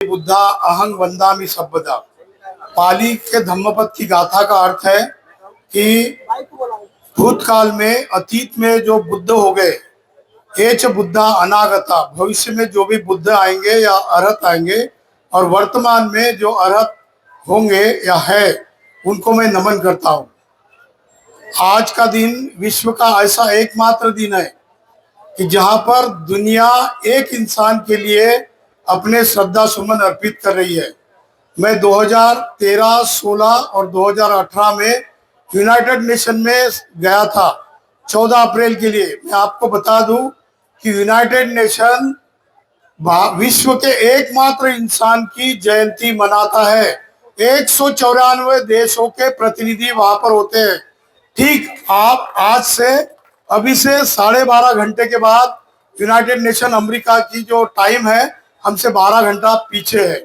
बुद्धा अहं वंदामि सब्बदा। पाली के धम्मपद की गाथा का अर्थ है कि भूतकाल में, अतीत में जो बुद्ध हो गए, एच बुद्धा अनागता, भविष्य में जो भी बुद्ध आएंगे या अरहत आएंगे, और वर्तमान में जो अरहत होंगे या है, उनको मैं नमन करता हूँ। आज का दिन विश्व का ऐसा एकमात्र दिन है कि जहां पर दुनिया एक इंसान के लिए अपने श्रद्धा सुमन अर्पित कर रही है। मैं 2013, 16 और 2018 में यूनाइटेड नेशन में गया था 14 अप्रैल के लिए। मैं आपको बता दूं कि यूनाइटेड नेशन विश्व के एकमात्र इंसान की जयंती मनाता है। 194 देशों के प्रतिनिधि वहां पर होते हैं। ठीक आप आज से, अभी से 12.5 घंटे के बाद यूनाइटेड नेशन अमेरिका की जो टाइम है हमसे 12 घंटा पीछे है।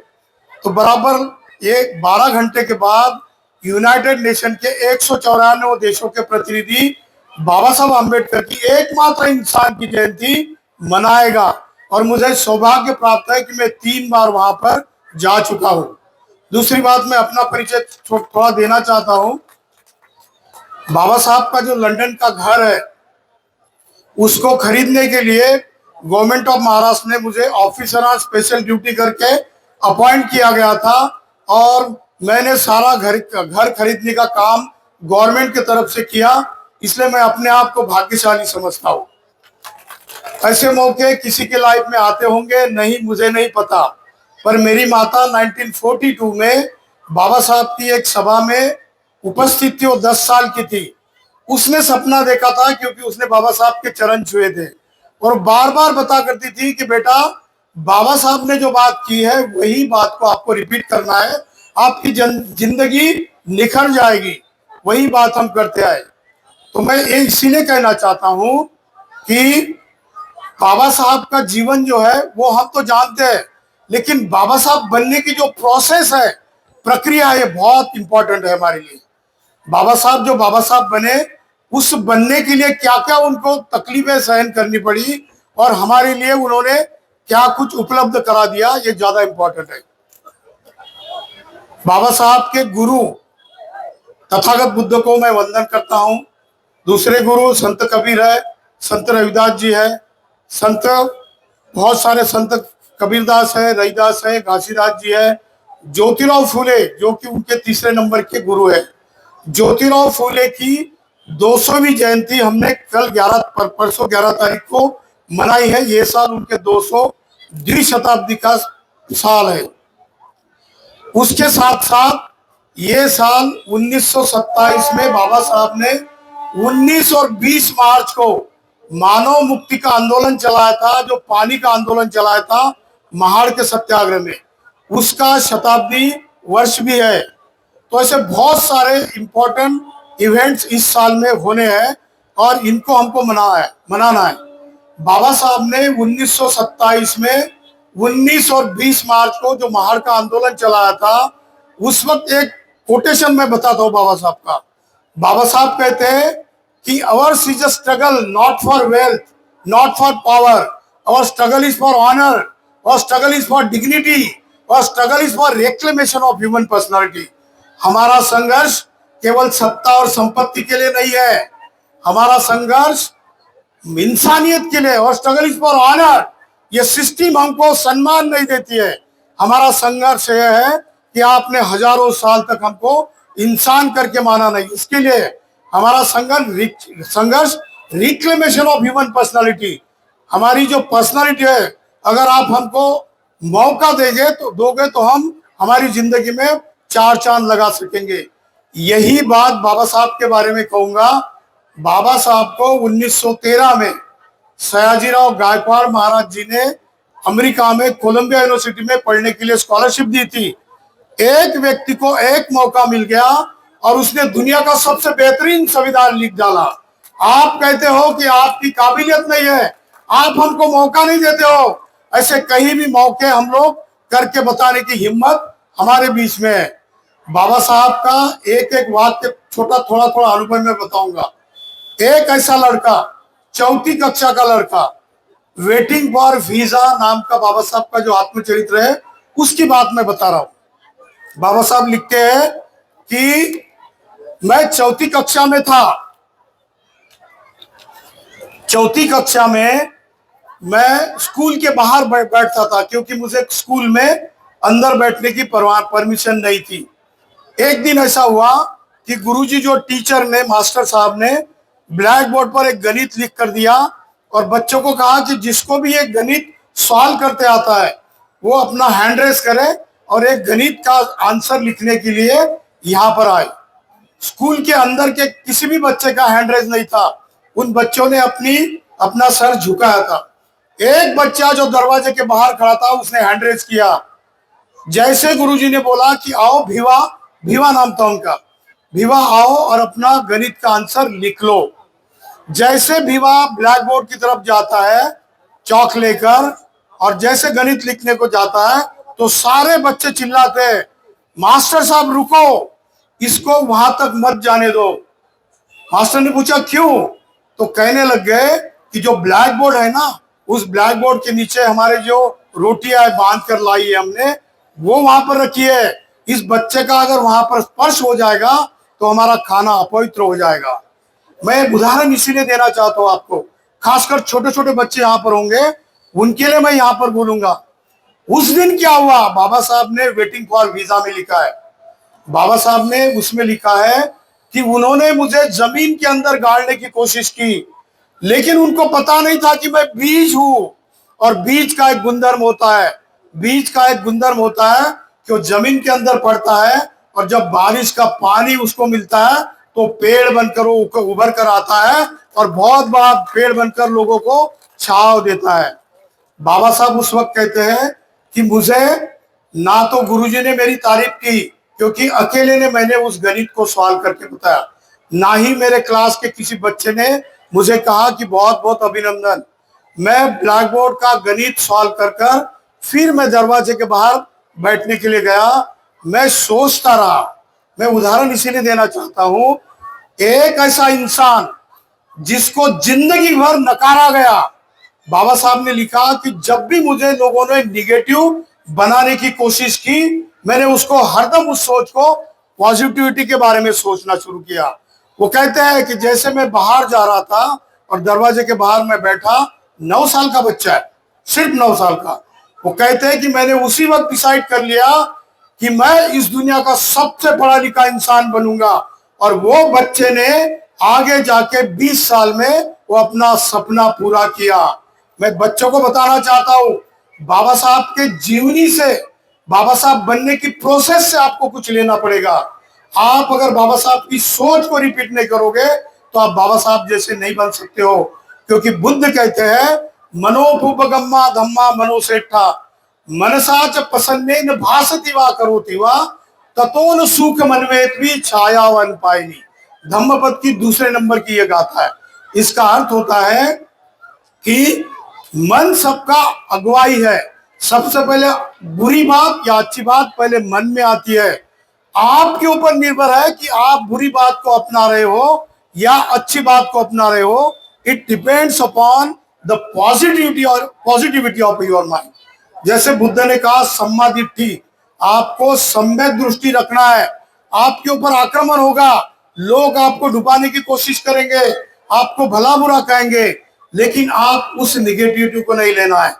तो बराबर ये 12 घंटे के बाद यूनाइटेड नेशन के 194 देशों के प्रतिनिधि बाबा साहब आम्बेडकर की एकमात्र इंसान की जयंती मनाएगा। और मुझे सौभाग्य प्राप्त है कि मैं 3 बार वहां पर जा चुका हूं। दूसरी बात, मैं अपना परिचय थोड़ा देना चाहता हूं। बाबा साहब का जो लंदन का घर है, उसको खरीदने के लिए गवर्नमेंट ऑफ महाराष्ट्र ने मुझे ऑफिसर ऑन स्पेशल ड्यूटी करके अपॉइंट किया गया था, और मैंने सारा घर खरीदने का काम गवर्नमेंट की तरफ से किया। इसलिए मैं अपने आप को भाग्यशाली समझता हूँ। ऐसे मौके किसी के लाइफ में आते होंगे, नहीं, मुझे नहीं पता, पर मेरी माता 1942 में बाबा साहब की एक सभा में उपस्थित थी। वो 10 साल की थी। उसने सपना देखा था, क्योंकि उसने बाबा साहब के चरण छुए थे, और बार बार बता करती थी कि बेटा, बाबा साहब ने जो बात की है वही बात को आपको रिपीट करना है, आपकी जिंदगी निखर जाएगी। वही बात हम करते आए। तो मैं ये इसीलिए कहना चाहता हूं कि बाबा साहब का जीवन जो है वो हम तो जानते हैं, लेकिन बाबा साहब बनने की जो प्रोसेस है, प्रक्रिया है, ये बहुत इंपॉर्टेंट है हमारे लिए। बाबा साहब जो बाबा साहब बने, उस बनने के लिए क्या क्या उनको तकलीफें सहन करनी पड़ी, और हमारे लिए उन्होंने क्या कुछ उपलब्ध करा दिया, ये ज्यादा इंपॉर्टेंट है। बाबा साहब के गुरु तथागत बुद्ध को मैं वंदन करता हूँ। दूसरे गुरु संत कबीर है, संत रविदास जी है, संत बहुत सारे संत कबीरदास है, रविदास है, घासीदास जी है, ज्योतिराव फूले जो कि उनके तीसरे नंबर के गुरु है। ज्योतिराव फूले की 200वीं जयंती हमने कल परसों 11 तारीख को मनाई है। ये साल उनके 200वीं शताब्दी का साल है। उसके साथ साथ ये साल 1927 में बाबा साहब ने 19 और 20 मार्च को मानव मुक्ति का आंदोलन चलाया था, जो पानी का आंदोलन चलाया था महाड़ के सत्याग्रह में, उसका शताब्दी वर्ष भी है। तो ऐसे बहुत सारे इंपॉर्टेंट इवेंट्स इस साल में होने हैं, और इनको हमको मनाना है। बाबा साहब ने 1927 में 19 और 20 मार्च को जो महाड़ का आंदोलन चलाया था, उस वक्त एक कोटेशन में बताता हूँ बाबा साहब का। बाबा साहब कहते हैं कि ours is a struggle not for wealth, not for power, our struggle is for honour, our struggle is for dignity, our struggle is for reclamation of human personality. हमारा संघर्ष केवल सत्ता और संपत्ति के लिए नहीं है, हमारा संघर्ष इंसानियत के लिए, और स्ट्रगल इज फॉर ऑनर। ये सिस्टम हमको सम्मान नहीं देती है। हमारा संघर्ष यह है कि आपने हजारों साल तक हमको इंसान करके माना नहीं, इसके लिए हमारा संघर्ष रिक्लेमेशन ऑफ ह्यूमन पर्सनालिटी। हमारी जो पर्सनालिटी है, अगर आप हमको मौका दोगे तो हम हमारी जिंदगी में 4 चांद लगा सकेंगे। यही बात बाबा साहब के बारे में कहूंगा। बाबा साहब को 1913 में सयाजीराव गायकवाड़ महाराज जी ने अमेरिका में कोलंबिया यूनिवर्सिटी में पढ़ने के लिए स्कॉलरशिप दी थी। एक व्यक्ति को एक मौका मिल गया, और उसने दुनिया का सबसे बेहतरीन संविधान लिख डाला। आप कहते हो कि आपकी काबिलियत नहीं है, आप हमको मौका नहीं देते हो। ऐसे कहीं भी मौके हम लोग करके बताने की हिम्मत हमारे बीच में है। बाबा साहब का एक एक वाक्य थोड़ा अनुभव में बताऊंगा। एक ऐसा लड़का, 4वीं कक्षा का लड़का, वेटिंग फॉर वीजा नाम का बाबा साहब का जो आत्मचरित्र है, उसकी बात मैं बता रहा हूं। बाबा साहब लिखते हैं कि मैं चौथी कक्षा में था। चौथी कक्षा में मैं स्कूल के बाहर बैठता था, क्योंकि मुझे स्कूल में अंदर बैठने की परमिशन नहीं थी। एक दिन ऐसा हुआ कि गुरुजी जो टीचर ने, मास्टर साहब ने ब्लैक बोर्ड पर एक गणित लिख कर दिया और बच्चों को कहा कि जिसको भी एक गणित सॉल्व करते आता है वो अपना हैंड रेस करे और एक गणित का आंसर लिखने के लिए यहां पर आए। स्कूल के अंदर के किसी भी बच्चे का हैंड रेस नहीं था। उन बच्चों ने अपना सर झुकाया था। एक बच्चा जो दरवाजे के बाहर खड़ा था उसने हैंड रेस किया। जैसे गुरुजी ने बोला कि आओ भीवा, भीवा नाम था उनका, भीवा आओ और अपना गणित का आंसर लिख लो। जैसे भीवा ब्लैक बोर्ड की तरफ जाता है चौक लेकर और जैसे गणित लिखने को जाता है तो सारे बच्चे चिल्लाते हैं, मास्टर साहब रुको, इसको वहां तक मत जाने दो। मास्टर ने पूछा क्यों? तो कहने लग गए कि जो ब्लैक बोर्ड है ना, उस ब्लैक बोर्ड के नीचे हमारे जो रोटियां बांध कर लाई है हमने, वो वहां पर रखी है। इस बच्चे का अगर वहां पर स्पर्श हो जाएगा तो हमारा खाना अपवित्र हो जाएगा। मैं उदाहरण इसीलिए देना चाहता हूं आपको, खासकर छोटे छोटे बच्चे यहाँ पर होंगे, उनके लिए मैं यहाँ पर बोलूंगा। उस दिन क्या हुआ, बाबा साहब ने वेटिंग फॉर वीजा में लिखा है, बाबा साहब ने उसमें लिखा है कि उन्होंने मुझे जमीन के अंदर गाड़ने की कोशिश की, लेकिन उनको पता नहीं था कि मैं बीज हूं। और बीज का एक गुणधर्म होता है, बीज का एक गुणधर्म होता है कि वो जमीन के अंदर पड़ता है और जब बारिश का पानी उसको मिलता है तो पेड़ बनकर वो उभर कर आता है और बहुत बड़ा पेड़ बनकर लोगों को छांव देता है। बाबा साहब उस वक्त कहते हैं कि मुझे ना तो गुरुजी ने मेरी तारीफ की, क्योंकि अकेले ने मैंने उस गणित को सॉल्व करके बताया, ना ही मेरे क्लास के किसी बच्चे ने मुझे कहा कि बहुत बहुत अभिनंदन। मैं ब्लैक बोर्ड का गणित सॉल्व कर फिर मैं दरवाजे के बाहर बैठने के लिए गया। मैं सोचता रहा, मैं उदाहरण इसीलिए देना चाहता हूं, एक ऐसा इंसान जिसको जिंदगी भर नकारा गया, बाबा साहब ने लिखा कि जब भी मुझे लोगों ने निगेटिव बनाने की कोशिश की, मैंने उसको हरदम उस सोच को पॉजिटिविटी के बारे में सोचना शुरू किया। वो कहते हैं कि जैसे मैं बाहर जा रहा था और दरवाजे के बाहर मैं बैठा, 9 साल का बच्चा है, सिर्फ 9 साल का, वो कहते हैं कि मैंने उसी वक्त डिसाइड कर लिया कि मैं इस दुनिया का सबसे पढ़ा लिखा इंसान बनूंगा। और वो बच्चे ने आगे जाके 20 साल में वो अपना सपना पूरा किया। मैं बच्चों को बताना चाहता हूं, बाबा साहब के जीवनी से, बाबा साहब बनने की प्रोसेस से आपको कुछ लेना पड़ेगा। आप अगर बाबा साहब की सोच को रिपीट नहीं करोगे तो आप बाबा साहब जैसे नहीं बन सकते हो। क्योंकि बुद्ध कहते हैं मनोपुपगम्मा धम्मा मनोसेठा मनसा च प्रसन्नेन भासति वा करोति वा ततो न सुख मनवेत्वी छायावन पायनी। धम्मपद की दूसरे नंबर की यह गाथा है। इसका अर्थ होता है कि मन सबका अगुवाई है। सबसे पहले बुरी बात या अच्छी बात पहले मन में आती है। आपके ऊपर निर्भर है कि आप बुरी बात को अपना रहे हो या अच्छी बात को अपना रहे हो। It depends upon the positivity of your mind. जैसे बुद्ध ने कहा सम्मा दिट्ठी, आपको सम्यक दृष्टि रखना है। आपके ऊपर आक्रमण होगा, लोग आपको डुबाने की कोशिश करेंगे, आपको भला बुरा कहेंगे, लेकिन आप उस निगेटिविटी को नहीं लेना है।